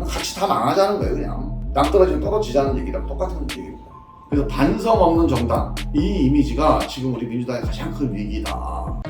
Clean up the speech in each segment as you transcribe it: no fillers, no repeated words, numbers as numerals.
같이 다 망하자는 거예요. 그냥 낭떠러지면 떨어지자는 얘기랑 똑같은 얘기입니다. 그래서 반성 없는 정당, 이 이미지가 지금 우리 민주당의 가장 큰 위기다.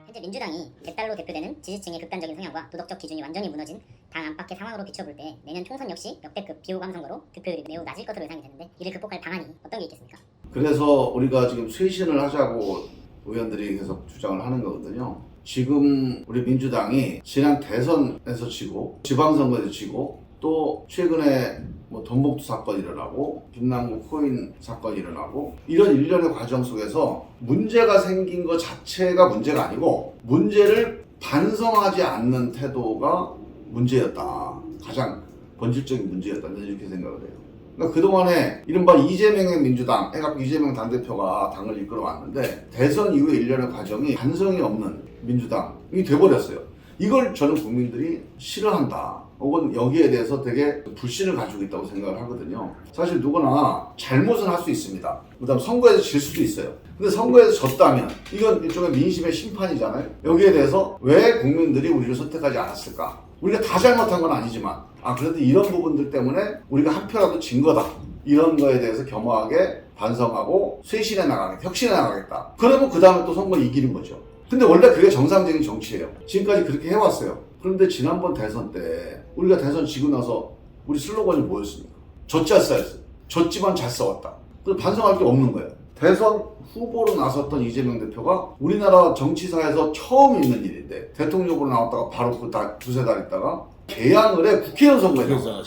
현재 민주당이 개딸로 대표되는 지지층의 극단적인 성향과 도덕적 기준이 완전히 무너진 당 안팎의 상황으로 비춰볼 때 내년 총선 역시 역대급 비호감 선거로 득표율이 매우 낮을 것으로 예상이 되는데 이를 극복할 방안이 어떤 게 있겠습니까? 그래서 우리가 지금 쇄신을 하자고 의원들이 계속 주장을 하는 거거든요. 지금 우리 민주당이 지난 대선에서 지고 지방선거에서 지고 또 최근에 뭐 돈봉투 사건이 일어나고 김남국 코인 사건이 일어나고 이런 일련의 과정 속에서 문제가 생긴 것 자체가 문제가 아니고 문제를 반성하지 않는 태도가 문제였다. 가장 본질적인 문제였다. 이렇게 생각을 해요. 그러니까 그동안에 이른바 이재명의 민주당, 해갖고 이재명 당대표가 당을 이끌어왔는데 대선 이후의 일련의 과정이 반성이 없는 민주당이 돼버렸어요. 이걸 저는 국민들이 싫어한다. 혹은 여기에 대해서 되게 불신을 가지고 있다고 생각을 하거든요. 사실 누구나 잘못은 할 수 있습니다. 그 다음 선거에서 질 수도 있어요. 근데 선거에서 졌다면 이건 일종의 민심의 심판이잖아요. 여기에 대해서 왜 국민들이 우리를 선택하지 않았을까? 우리가 다 잘못한 건 아니지만 그래도 이런 부분들 때문에 우리가 한 표라도 진 거다. 이런 거에 대해서 겸허하게 반성하고 쇄신해 나가겠다. 혁신해 나가겠다. 그러면 그 다음에 또 선거 이기는 거죠. 근데 원래 그게 정상적인 정치예요. 지금까지 그렇게 해왔어요. 그런데 지난번 대선 때 우리가 대선 지고 나서 우리 슬로건이 뭐였습니까? 졌잘 싸웠어요. 졌지만 잘 싸웠다. 그래서 반성할 게 없는 거예요. 대선 후보로 나섰던 이재명 대표가 우리나라 정치사에서 처음 있는 일인데 대통령으로 나왔다가 바로 두세 달 있다가 개항을 해 국회의원 선거에 나와요.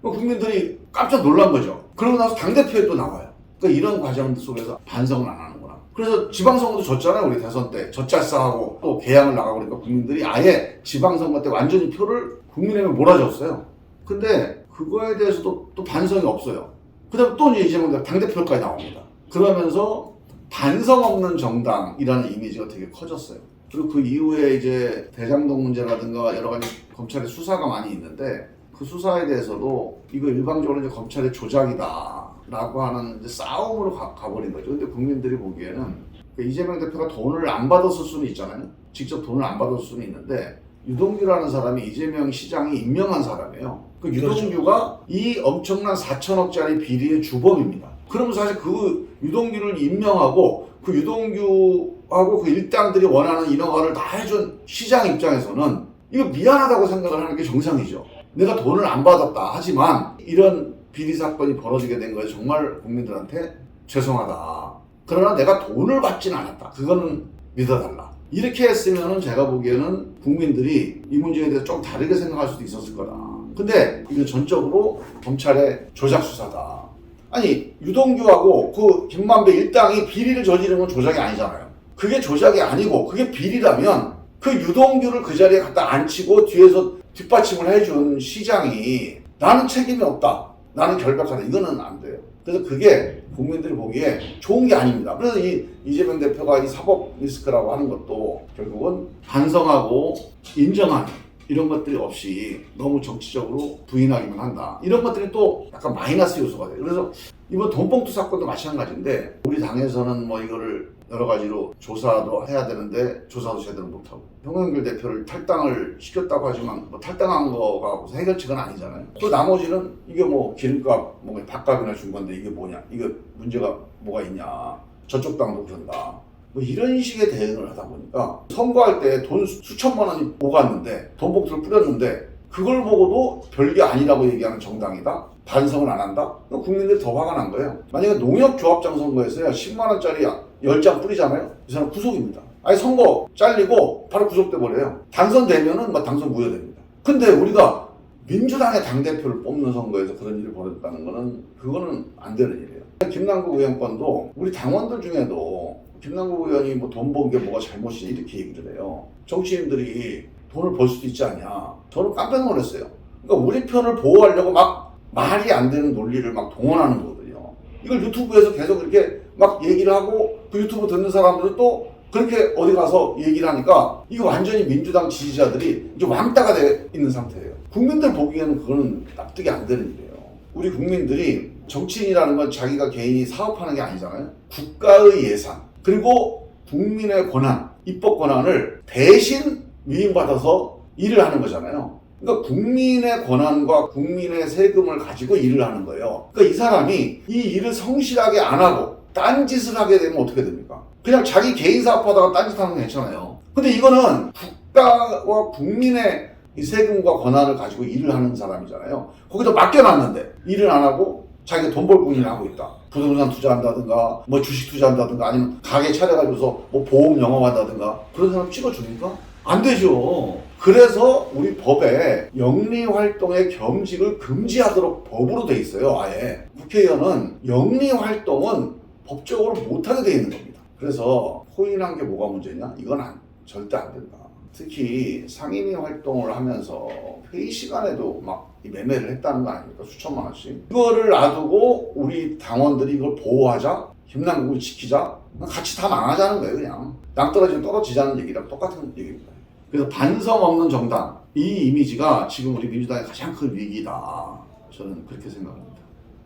국민들이 깜짝 놀란 거죠. 그러고 나서 당대표에 또 나와요. 그러니까 이런 과정 속에서 반성을 안 하는구나. 그래서 지방선거도 졌잖아요. 우리 대선 때 젖잘싸하고 또 개항을 나가고 그러니까 국민들이 아예 지방선거 때 완전히 표를 국민의힘에 몰아줬어요. 근데 그거에 대해서도 또 반성이 없어요. 그 다음에 또 이재명 당대표까지 나옵니다. 그러면서 반성 없는 정당이라는 이미지가 되게 커졌어요. 그리고 그 이후에 이제 대장동 문제라든가 여러 가지 검찰의 수사가 많이 있는데 그 수사에 대해서도 이거 일방적으로 이제 검찰의 조작이다 라고 하는 이제 싸움으로 가버린 거죠. 근데 국민들이 보기에는 이재명 대표가 돈을 안 받았을 수는 있잖아요. 직접 돈을 안 받았을 수는 있는데 유동규라는 사람이 이재명 시장이 임명한 사람이에요. 그 유동규가 이 엄청난 4천억짜리 비리의 주범입니다. 그러면 사실 그 유동규를 임명하고 그 유동규하고 그 일당들이 원하는 인허가를 다 해준 시장 입장에서는 이거 미안하다고 생각을 하는 게 정상이죠. 내가 돈을 안 받았다 하지만 이런 비리 사건이 벌어지게 된 거에 정말 국민들한테 죄송하다. 그러나 내가 돈을 받지는 않았다. 그거는 믿어달라. 이렇게 했으면은 제가 보기에는 국민들이 이 문제에 대해서 좀 다르게 생각할 수도 있었을 거다. 근데 이건 전적으로 검찰의 조작 수사다. 아니 유동규하고 그 김만배 일당이 비리를 저지른 건 조작이 아니잖아요. 그게 조작이 아니고 그게 비리라면 그 유동규를 그 자리에 갖다 앉히고 뒤에서 뒷받침을 해준 시장이 나는 책임이 없다. 나는 결백하다. 이거는 안 돼요. 그래서 그게 국민들이 보기에 좋은 게 아닙니다. 그래서 이재명 대표가 이 사법 리스크라고 하는 것도 결국은 반성하고 인정하는 이런 것들이 없이 너무 정치적으로 부인하기만 한다. 이런 것들이 또 약간 마이너스 요소가 돼요. 그래서 이번 돈봉투 사건도 마찬가지인데 우리 당에서는 뭐 이거를 여러 가지로 조사도 해야 되는데 조사도 제대로 못하고 홍영길 대표를 탈당을 시켰다고 하지만 뭐 탈당한 거가 무슨 해결책은 아니잖아요. 또 나머지는 이게 뭐 기름값 뭐 밥값이나 준 건데 이게 뭐냐, 이거 문제가 뭐가 있냐, 저쪽 당도 그런다. 뭐 이런 식의 대응을 하다 보니까 선거할 때 돈 수천만 원이 오갔는데 돈봉투를 뿌렸는데 그걸 보고도 별게 아니라고 얘기하는 정당이다? 반성을 안 한다? 그럼 국민들이 더 화가 난 거예요. 만약에 농협조합장 선거에서야 10만 원짜리 10장 뿌리잖아요? 이 사람 구속입니다. 아니 선거 잘리고 바로 구속돼 버려요. 당선되면은 막 당선 무효됩니다. 근데 우리가 민주당의 당대표를 뽑는 선거에서 그런 일이 벌어졌다는 거는 그거는 안 되는 일이에요. 김남국 의원 건도 우리 당원들 중에도 김남국 의원이 뭐 돈 번 게 뭐가 잘못이냐 이렇게 얘기를 해요. 정치인들이 돈을 벌 수도 있지 않냐. 저는 깜짝 놀랐어요. 그러니까 우리 편을 보호하려고 막 말이 안 되는 논리를 막 동원하는 거거든요. 이걸 유튜브에서 계속 이렇게 막 얘기를 하고 그 유튜브 듣는 사람들은 또 그렇게 어디 가서 얘기를 하니까 이거 완전히 민주당 지지자들이 이제 왕따가 돼 있는 상태예요. 국민들 보기에는 그거는 납득이 안 되는 일이에요. 우리 국민들이 정치인이라는 건 자기가 개인이 사업하는 게 아니잖아요. 국가의 예산 그리고 국민의 권한, 입법 권한을 대신 위임받아서 일을 하는 거잖아요. 그러니까 국민의 권한과 국민의 세금을 가지고 일을 하는 거예요. 그러니까 이 사람이 이 일을 성실하게 안 하고 딴짓을 하게 되면 어떻게 됩니까? 그냥 자기 개인 사업하다가 딴짓하는 건 괜찮아요. 근데 이거는 국가와 국민의 이 세금과 권한을 가지고 일을 하는 사람이잖아요. 거기다 맡겨놨는데 일을 안 하고 자기가 돈 벌 궁리를 하고 있다. 부동산 투자한다든가 뭐 주식 투자한다든가 아니면 가게 차려가지고서 뭐 보험 영업한다든가 그런 사람 찍어줍니까? 안 되죠. 그래서 우리 법에 영리활동의 겸직을 금지하도록 법으로 돼 있어요. 아예 국회의원은 영리활동은 법적으로 못하게 돼 있는 겁니다. 그래서 포인한 게 뭐가 문제냐? 이건 절대 안 된다. 특히 상임위 활동을 하면서 회의 시간에도 막 매매를 했다는 거 아닙니까? 수천만 원씩. 이거를 놔두고 우리 당원들이 이걸 보호하자, 김남국을 지키자, 같이 다 망하자는 거예요. 그냥 낭떠러지면 떨어지자는 얘기랑 똑같은 얘기입니다. 그래서 반성 없는 정당, 이 이미지가 지금 우리 민주당의 가장 큰 위기다. 저는 그렇게 생각합니다.